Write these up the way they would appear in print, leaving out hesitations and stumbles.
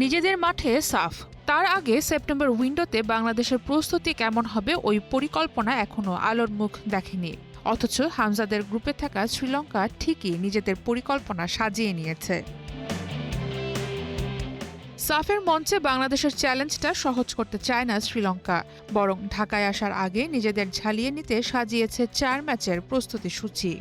নিজেদের মাঠে সাফ। তার আগে সেপ্টেম্বর উইন্ডোতে বাংলাদেশের প্রস্তুতি কেমন হবে ওই পরিকল্পনা এখনো আলোর মুখ দেখেনি। অথচ হামজাদের গ্রুপে থাকা শ্রীলঙ্কা ঠিকই নিজেদের পরিকল্পনা সাজিয়ে নিয়েছে। সাফের মঞ্চে বাংলাদেশের চ্যালেঞ্জটা সহজ করতে চায় না শ্রীলঙ্কা, বরং ঢাকায় আসার আগে নিজেদের ঝালিয়ে নিতে সাজিয়েছে 4 ম্যাচের প্রস্তুতি সূচি।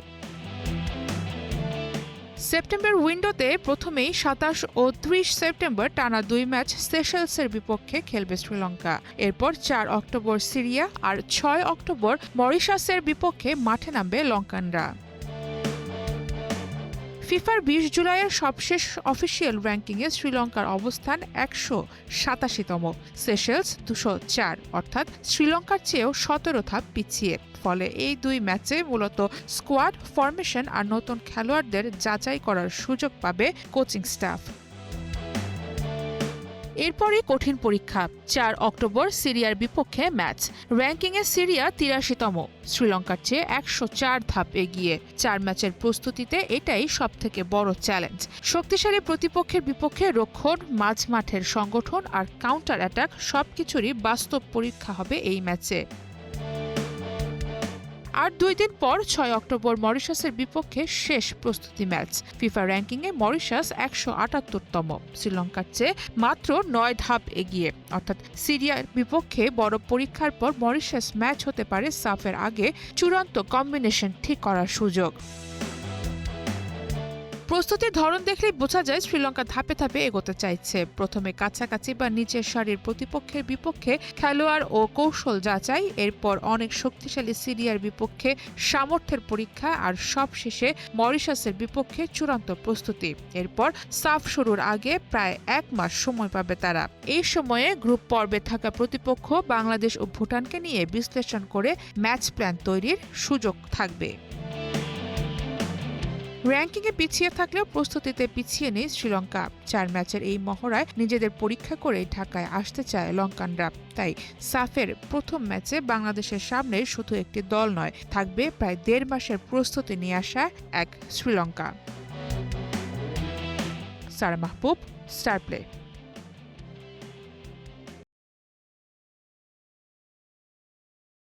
সেপ্টেম্বর উইন্ডোতে প্রথমেই 27 ও 30 সেপ্টেম্বর টানা 2 ম্যাচ সেশেলসের বিপক্ষে খেলবে শ্রীলঙ্কা। এরপর 4 অক্টোবর সিরিয়া আর 6 অক্টোবর মরিশাসের বিপক্ষে মাঠে নামবে লঙ্কানরা। ফিফার 20 জুলাইয়ের সবশেষ অফিসিয়াল র্যাঙ্কিংয়ে শ্রীলঙ্কার অবস্থান 187তম, সেশেলস 204, অর্থাৎ শ্রীলঙ্কার চেয়েও 17 ধাপ পিছিয়ে। ফলে এই 2 ম্যাচে মূলত স্কোয়াড ফরমেশন আর নতুন খেলোয়াড়দের যাচাই করার সুযোগ পাবে কোচিং স্টাফ। এরপরই কঠিন পরীক্ষা, 4 অক্টোবর সিরিয়ার বিপক্ষে ম্যাচ। র্যাঙ্কিংয়ে সিরিয়া 83তম, শ্রীলঙ্কার চেয়ে 104 ধাপ এগিয়ে। 4 ম্যাচের প্রস্তুতিতে এটাই সবথেকে বড় চ্যালেঞ্জ। শক্তিশালী প্রতিপক্ষের বিপক্ষে রক্ষণ, মাঝ মাঠের সংগঠন আর কাউন্টার অ্যাটাক সবকিছুরই বাস্তব পরীক্ষা হবে এই ম্যাচে। আর 2 দিন পর 6 অক্টোবর মরিশাসের বিপক্ষে শেষ প্রস্তুতি ম্যাচ। ফিফা র্যাঙ্কিংয়ে মরিশাস 178তম, শ্রীলঙ্কার চেয়ে মাত্র 9 ধাপ এগিয়ে। অর্থাৎ সিরিয়ার বিপক্ষে বড় পরীক্ষার পর মরিশাস ম্যাচ হতে পারে সাফের আগে চূড়ান্ত কম্বিনেশন ঠিক করার সুযোগ। প্রস্তুতির ধরন দেখলেই বোঝা যায় শ্রীলঙ্কা ধাপে ধাপে এগোতে চাইছে। প্রথমে কাছাকাছি বা নিচের সারির প্রতিপক্ষের বিপক্ষে খেলোয়াড় ও কৌশল যাচাই, এরপর অনেক শক্তিশালী সিরিয়ার বিপক্ষে সামর্থ্যের পরীক্ষা, আর সবশেষে মরিশাসের বিপক্ষে চূড়ান্ত প্রস্তুতি। এরপর সাফ শুরুর আগে প্রায় 1 মাস সময় পাবে তারা। এই সময়ে গ্রুপ পর্বে থাকা প্রতিপক্ষ বাংলাদেশ ও ভুটানকে নিয়ে বিশ্লেষণ করে ম্যাচ প্ল্যান তৈরির সুযোগ থাকবে। র্যাঙ্কিংয়ে পিছিয়ে থাকলেও প্রস্তুতিতে পিছিয়ে নেই শ্রীলঙ্কা। 4 ম্যাচের এই মহড়ায় নিজেদের পরীক্ষা করে ঢাকায় আসতে চায় লঙ্কানরা। তাই সাফের প্রথম ম্যাচে বাংলাদেশের সামনে শুধু একটি দল নয়, থাকবে প্রায় 1.5 মাসের প্রস্তুতি নিয়ে আসা এক শ্রীলঙ্কা। সারা মাহবুব, স্টার প্লে।